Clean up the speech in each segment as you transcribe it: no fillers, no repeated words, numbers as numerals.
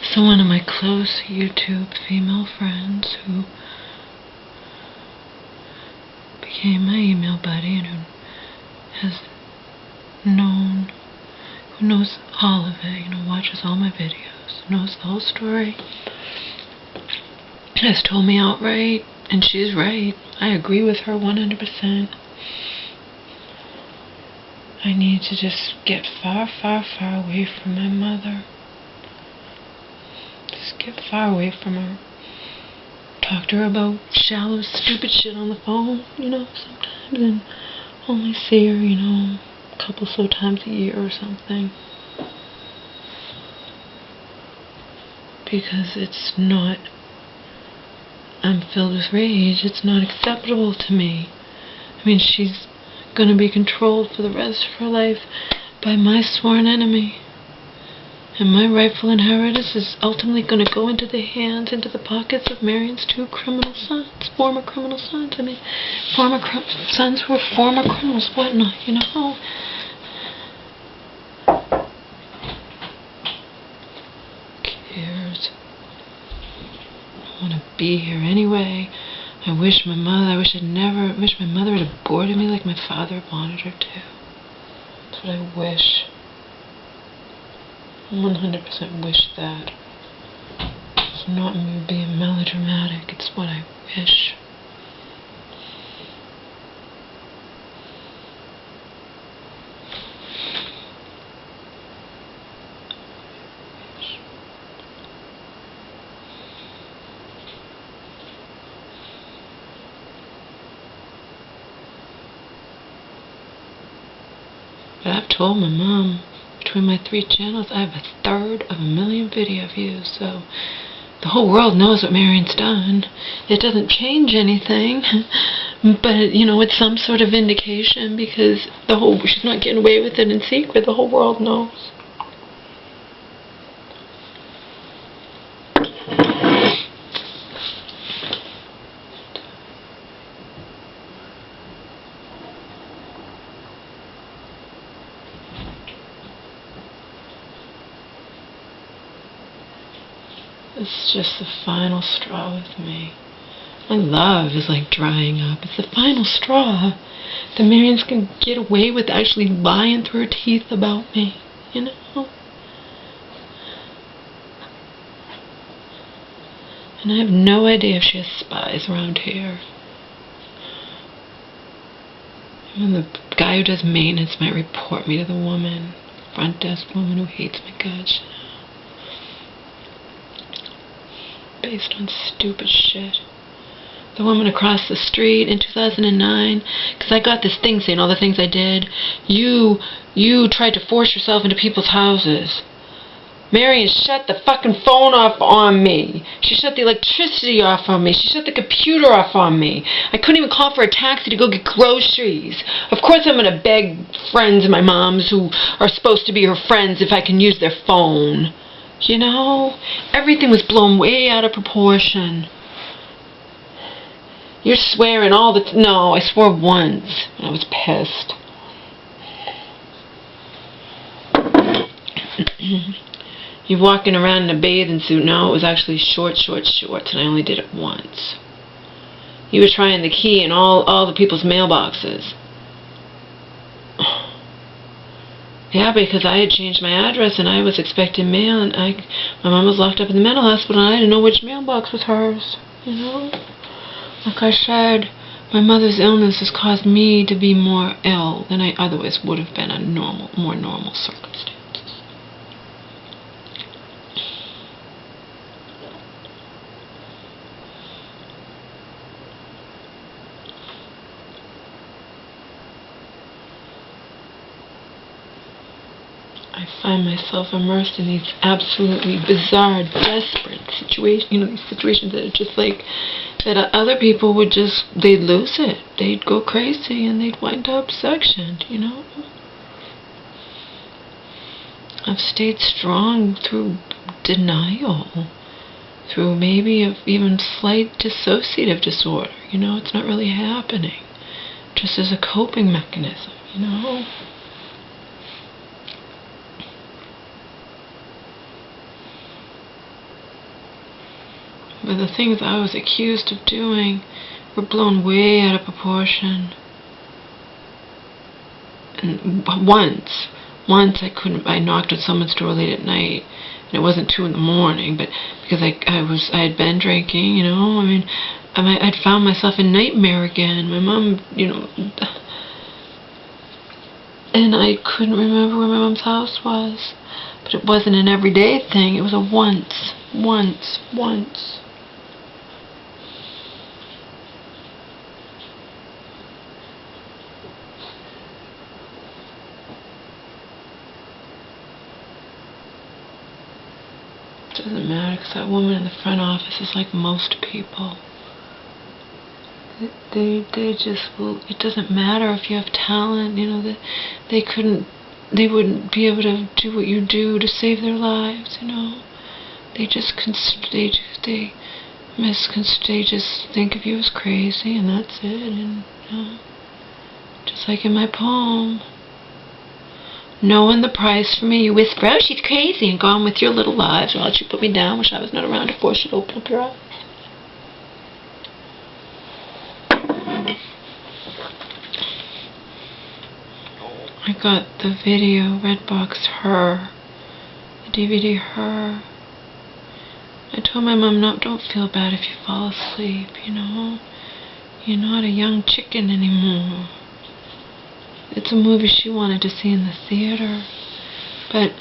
So one of my close YouTube female friends who became my email buddy and who has known, who knows all of it, watches all my videos, knows the whole story, has told me outright, and she's right, I agree with her 100%. I need to just get far, far, far away from my mother. Just get far away from her. Talk to her about shallow, stupid shit on the phone, sometimes, and only see her, a couple so times a year or something. Because it's not, I'm filled with rage. It's not acceptable to me. I mean, she's going to be controlled for the rest of her life by my sworn enemy. And my rightful inheritance is ultimately going to go into the hands, into the pockets of Marion's two criminal sons, former criminal sons. I mean, sons who are former criminals, whatnot, Who cares? I want to be here anyway. I wish my mother had aborted me like my father wanted her to. That's what I wish. 100% wish that. It's not me being melodramatic, it's what I wish. But I've told my mom, between my 3 channels, I have 1/3 of a million video views, so the whole world knows what Marion's done. It doesn't change anything, but it's some sort of vindication because she's not getting away with it in secret. The whole world knows. It's just the final straw with me. My love is like drying up. It's the final straw. The Marions can get away with actually lying through her teeth about me, And I have no idea if she has spies around here. And the guy who does maintenance might report me to the woman, front desk woman who hates my guts. Based on stupid shit. The woman across the street in 2009, because I got this thing saying all the things I did. You tried to force yourself into people's houses. Marion shut the fucking phone off on me. She shut the electricity off on me. She shut the computer off on me. I couldn't even call for a taxi to go get groceries. Of course I'm going to beg friends of my mom's who are supposed to be her friends if I can use their phone. Everything was blown way out of proportion. You're swearing all the no, I swore once. I was pissed. You're walking around in a bathing suit. No, it was actually shorts, and I only did it once. You were trying the key in all the people's mailboxes. Yeah, because I had changed my address and I was expecting mail, and my mom was locked up in the mental hospital and I didn't know which mailbox was hers, Like I said, my mother's illness has caused me to be more ill than I otherwise would have been under more normal circumstances. I find myself immersed in these absolutely bizarre, desperate situations, these situations that are just like, that other people would they'd lose it. They'd go crazy and they'd wind up sectioned, I've stayed strong through denial, through maybe even slight dissociative disorder, it's not really happening, just as a coping mechanism, But the things I was accused of doing were blown way out of proportion. And once I knocked on someone's door late at night, and it wasn't 2 in the morning, but because I had been drinking, you know. I mean, I'd found myself in nightmare again. My mom, you know, and I couldn't remember where my mom's house was. But it wasn't an everyday thing. It was a once. It doesn't matter, because that woman in the front office is like most people. They just will. It doesn't matter if you have talent, you know, that they wouldn't be able to do what you do to save their lives, you know. They just think of you as crazy, and that's it. And you know, just like in my poem, knowing the price for me, you whisper, "Oh, she's crazy," and go on with your little lives. Why don't you put me down? Wish I was not around to force you to open up your eyes. I got the video, Redbox, Her, the DVD, Her. I told my mom, no, don't feel bad if you fall asleep, you know. You're not a young chicken anymore. It's a movie she wanted to see in the theater. But,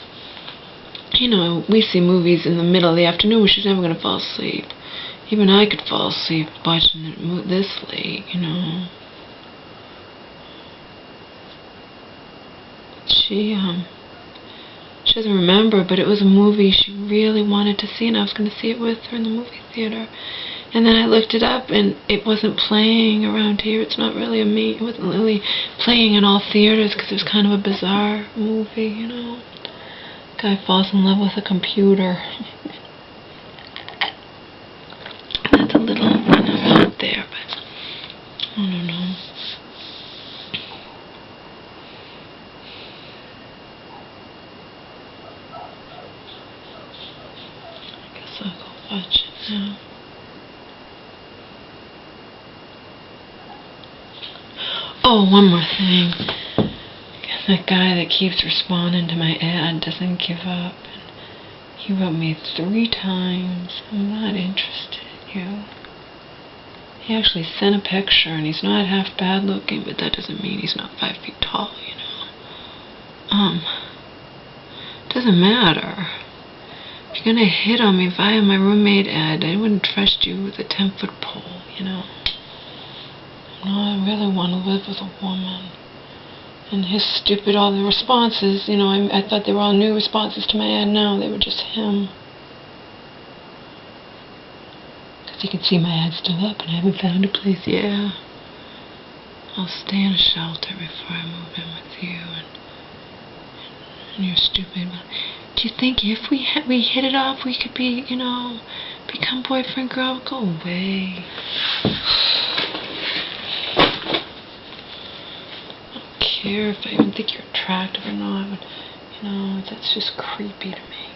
you know, we see movies in the middle of the afternoon where she's never going to fall asleep. Even I could fall asleep watching it this late, you know. She doesn't remember, but it was a movie she really wanted to see, and I was going to see it with her in the movie theater. And then I looked it up, and it wasn't playing around here. It's not really it wasn't really playing in all theaters, because it was kind of a bizarre movie, you know. Guy falls in love with a computer. That's a little out there, but I don't know. I'll go watch it now. Oh, one more thing. That guy that keeps responding to my ad doesn't give up. And he wrote me 3 times, "I'm not interested in you." He actually sent a picture, and he's not half bad looking, but that doesn't mean he's not 5 feet tall, you know. Doesn't matter. If you're gonna hit on me via my roommate ad, I wouldn't trust you with a 10-foot pole, you know. No, I really want to live with a woman. And his stupid, all the responses, you know, I thought they were all new responses to my ad. No, they were just him. Because you can see my ad's still up, and I haven't found a place. Yeah. I'll stay in a shelter before I move in with you, and you're stupid. Do you think if we hit it off, we could be, you know, become boyfriend, girl? Go away. I don't care if I even think you're attractive or not, but, you know, that's just creepy to me.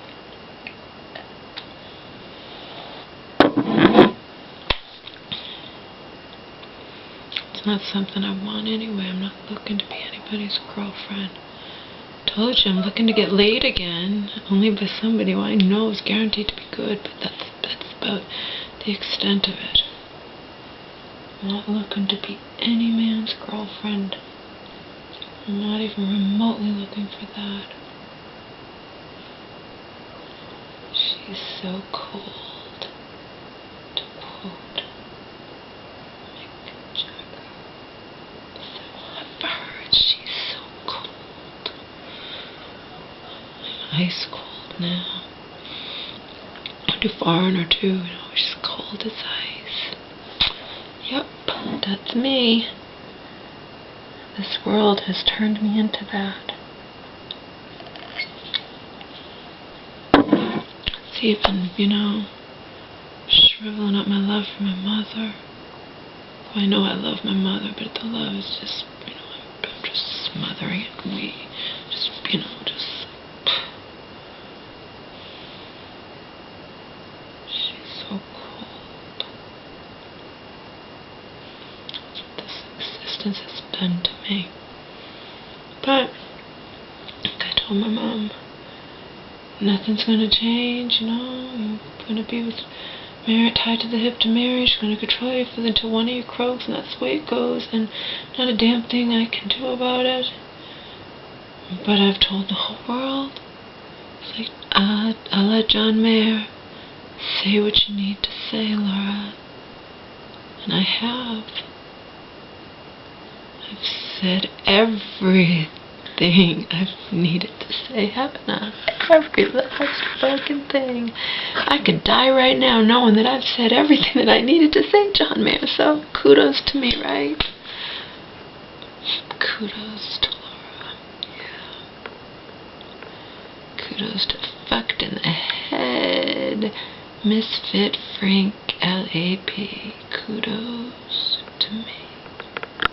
It's not something I want anyway. I'm not looking to be anybody's girlfriend. Told you, I'm looking to get laid again, only by somebody who I know is guaranteed to be good, but that's about the extent of it. I'm not looking to be any man's girlfriend. I'm not even remotely looking for that. She's so cold, to quote Mick Jagger. So hot for her, she's so cold. Ice cold now. To foreigner too, you know, she's cold as ice. Yep, that's me. This world has turned me into that. It's even, you know, shriveling up my love for my mother. I know I love my mother, but the love is just, you know, I'm just smothering it. Just, you know, just. She's so cold. done to me. But like I told my mom, nothing's gonna change, you know. You're gonna be with Mary, tied to the hip to Mary. She's gonna control you until one of you croaks, and that's the way it goes, and not a damn thing I can do about it. But I've told the whole world. It's like, I'll let John Mayer say what you need to say, Laura. And I have. I've said everything I've needed to say, haven't I? Every last fucking thing. I could die right now knowing that I've said everything that I needed to say, John Mayer. So kudos to me, right? Kudos to Laura. Yeah. Kudos to fucked in the head, Misfit Frank LAP. Kudos.